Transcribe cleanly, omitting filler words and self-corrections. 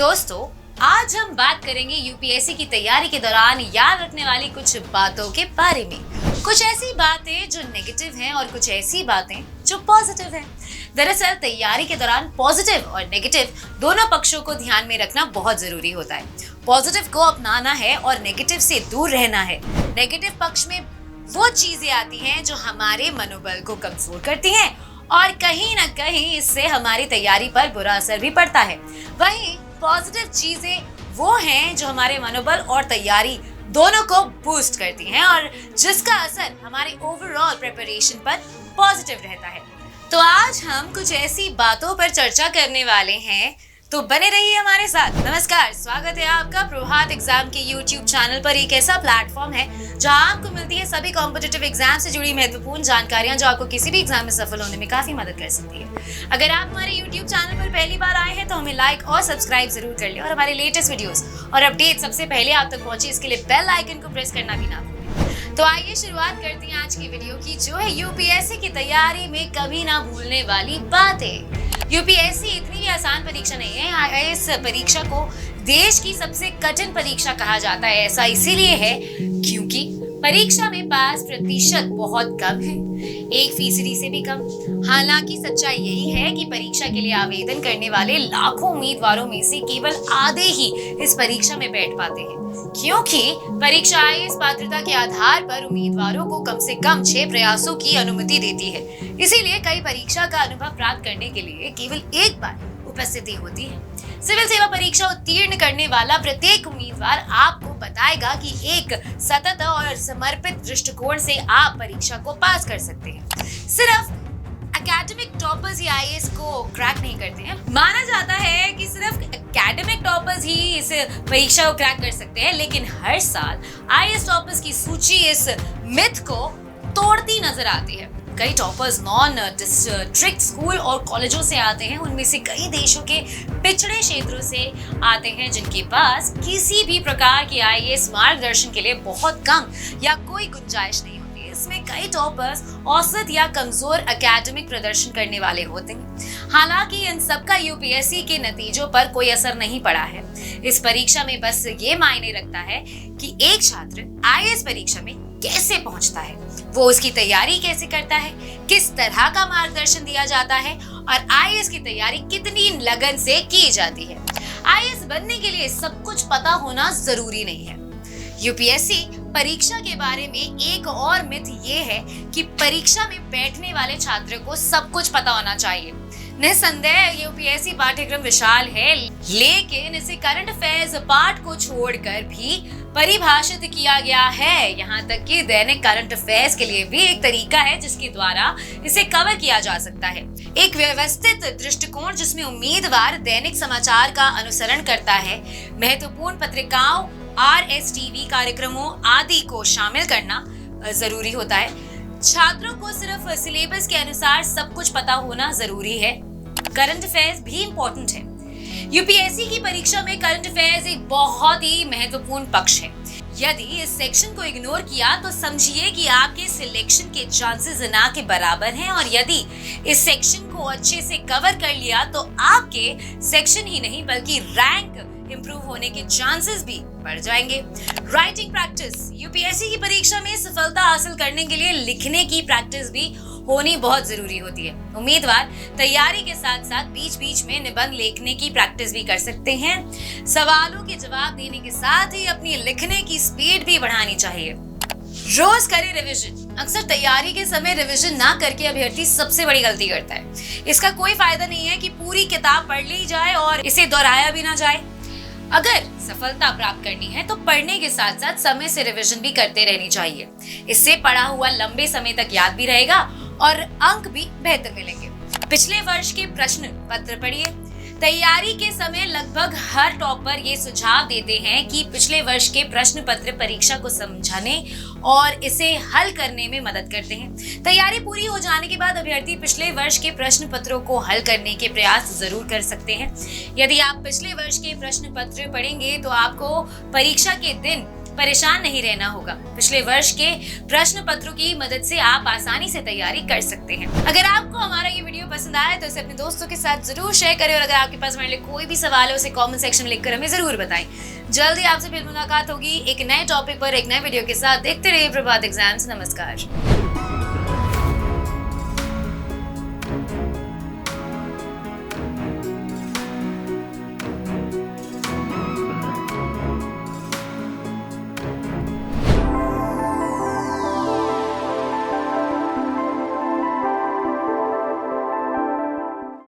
दोस्तों, आज हम बात करेंगे यूपीएससी की तैयारी के दौरान याद रखने वाली कुछ बातों के बारे में। कुछ ऐसी बातें जो नेगेटिव हैं और कुछ ऐसी बातें जो पॉजिटिव हैं। दरअसल तैयारी के दौरान पॉजिटिव और नेगेटिव दोनों पक्षों को ध्यान में रखना बहुत जरूरी होता है। पॉजिटिव को अपनाना है और नेगेटिव से दूर रहना है। नेगेटिव पक्ष में वो चीजें आती हैं जो हमारे मनोबल को कमजोर करती हैं और कहीं ना कहीं इससे हमारी तैयारी पर बुरा असर भी पड़ता है। वहीं पॉजिटिव चीजें वो हैं जो हमारे मनोबल और तैयारी दोनों को बूस्ट करती हैं और जिसका असर हमारे ओवरऑल प्रिपरेशन पर पॉजिटिव रहता है। तो आज हम कुछ ऐसी बातों पर चर्चा करने वाले हैं, तो बने रहिए हमारे साथ। नमस्कार, स्वागत है आपका प्रभात एग्जाम के YouTube चैनल पर। एक ऐसा प्लेटफॉर्म है जहां आपको मिलती है सभी कॉम्पिटिटिव एग्जाम से जुड़ी महत्वपूर्ण जानकारियां जो आपको किसी भी एग्जाम में सफल होने में काफी मदद कर सकती है। अगर आप हमारे YouTube चैनल पर पहली बार आए हैं तो हमें लाइक और सब्सक्राइब जरूर कर लें और हमारे लेटेस्ट वीडियोस और अपडेट सबसे पहले आप तक पहुंचे इसके लिए बेल आइकन को प्रेस करना भी ना भूलें। तो आइए शुरुआत करते हैं आज की वीडियो की, जो है यूपीएससी की तैयारी में कभी ना भूलने वाली बातें। यूपीएससी इतनी भी आसान परीक्षा नहीं है। इस परीक्षा को देश की सबसे कठिन परीक्षा कहा जाता है। ऐसा इसीलिए है क्योंकि परीक्षा में पास प्रतिशत बहुत कम है, 1% से भी कम। हालांकि सच्चाई यही है कि परीक्षा के लिए आवेदन करने वाले लाखों उम्मीदवारों में से केवल आधे ही इस परीक्षा में बैठ पाते हैं, क्योंकि परीक्षा आईएएस पात्रता के आधार पर उम्मीदवारों को कम से कम 6 प्रयासों की अनुमति देती है। इसीलिए कई परीक्षा का अनुभव प्राप्त करने के लिए केवल एक बार उपस्थिति होती है। सिविल सेवा परीक्षा उत्तीर्ण करने वाला प्रत्येक उम्मीदवार आपको बताएगा कि एक सतत और समर्पित दृष्टिकोण से आप परीक्षा को पास कर सकते हैं। सिर्फ एकेडमिक टॉपर्स ही आईएएस को क्रैक नहीं करते हैं। माना जाता है कि सिर्फ एकेडमिक टॉपर्स ही इस परीक्षा को क्रैक कर सकते हैं, लेकिन हर साल आईएएस टॉपर्स की सूची इस मिथ को तोड़ती नजर आती है। कई टॉपर्स नॉन डिस्ट्रिक्ट स्कूल और कॉलेजों से आते हैं। उनमें से कई देशों के पिछड़े क्षेत्रों से आते हैं जिनके पास किसी भी प्रकार की आईएएस मार्गदर्शन के लिए बहुत कम या कोई गुंजाइश नहीं होती है। इसमें कई टॉपर्स औसत या कमजोर एकेडमिक प्रदर्शन करने वाले होते हैं। हालांकि इन सबका यूपीएससी के नतीजों पर कोई असर नहीं पड़ा है। इस परीक्षा में बस ये मायने रखता है कि एक छात्र आईएएस परीक्षा में कैसे पहुंचता है, वो उसकी तैयारी कैसे करता है, किस तरह का मार्गदर्शन दिया जाता है और आईएएस की तैयारी कितनी लगन से की जाती है। आईएएस बनने के लिए सब कुछ पता होना जरूरी नहीं है। यूपीएससी परीक्षा के बारे में एक और मिथ ये है कि परीक्षा में बैठने वाले छात्र को सब कुछ पता होना चाहिए। निसंदेह यूपीएससी पाठ्यक्रम विशाल है, लेकिन इसे करंट अफेयर्स पार्ट को छोड़कर भी परिभाषित किया गया है। यहाँ तक कि दैनिक करंट अफेयर्स के लिए भी एक तरीका है जिसके द्वारा इसे कवर किया जा सकता है। एक व्यवस्थित दृष्टिकोण जिसमें उम्मीदवार दैनिक समाचार का अनुसरण करता है, महत्वपूर्ण पत्रिकाओं, RSTV कार्यक्रमों आदि को शामिल करना जरूरी होता है। छात्रों को सिर्फ सिलेबस के अनुसार सब कुछ पता होना जरूरी है। करंट अफेयर्स भी इम्पोर्टेंट है। यूपीएससी की परीक्षा में करंट अफेयर्स एक बहुत ही महत्वपूर्ण पक्ष है। यदि इस सेक्शन को इग्नोर किया तो समझिए कि आपके सिलेक्शन के चांसेस ना के बराबर हैं, और यदि इस सेक्शन को अच्छे से कवर कर लिया तो आपके सेक्शन ही नहीं बल्कि रैंक इंप्रूव होने के चांसेस भी बढ़ जाएंगे। राइटिंग प्रैक्टिस, यूपीएससी की परीक्षा में सफलता हासिल करने के लिए लिखने की प्रैक्टिस भी होनी बहुत जरूरी होती है। उम्मीदवार तैयारी के साथ साथ बीच बीच में निबंध लिखने की प्रैक्टिस भी कर सकते हैं। सवालों के जवाब देने के साथ ही अपनी लिखने की स्पीड भी बढ़ानी चाहिए। रोज करें रिवीजन। अक्सर तैयारी के समय रिवीजन ना करके अभ्यर्थी सबसे बड़ी गलती करता है। इसका कोई फायदा नहीं है कि पूरी किताब पढ़ ली जाए और इसे दोहराया भी ना जाए। अगर सफलता प्राप्त करनी है तो पढ़ने के साथ साथ समय से रिवीजन भी करते रहनी चाहिए। इससे पढ़ा हुआ लंबे समय तक याद भी रहेगा और अंक भी बेहतर मिलेंगे। पिछले वर्ष के प्रश्न पत्र पढ़िए। तैयारी के समय लगभग हर टॉपर ये सुझाव देते हैं कि पिछले वर्ष के प्रश्न पत्र परीक्षा को समझाने और इसे हल करने में मदद करते हैं। तैयारी पूरी हो जाने के बाद अभ्यर्थी पिछले वर्ष के प्रश्न पत्रों को हल करने के प्रयास जरूर कर सकते हैं। यदि आप पिछले वर्ष के प्रश्न पत्र पढ़ेंगे तो आपको परीक्षा के दिन परेशान नहीं रहना होगा। पिछले वर्ष के प्रश्न पत्रों की मदद से आप आसानी से तैयारी कर सकते हैं। अगर आपको हमारा ये वीडियो पसंद आया तो इसे अपने दोस्तों के साथ जरूर शेयर करें और अगर आपके पास हमारे लिए कोई भी सवाल है उसे कमेंट सेक्शन में लिखकर हमें जरूर बताएं। जल्दी आपसे फिर मुलाकात होगी एक नए टॉपिक पर एक नए वीडियो के साथ। देखते रहिए प्रभात एग्जाम्स। नमस्कार।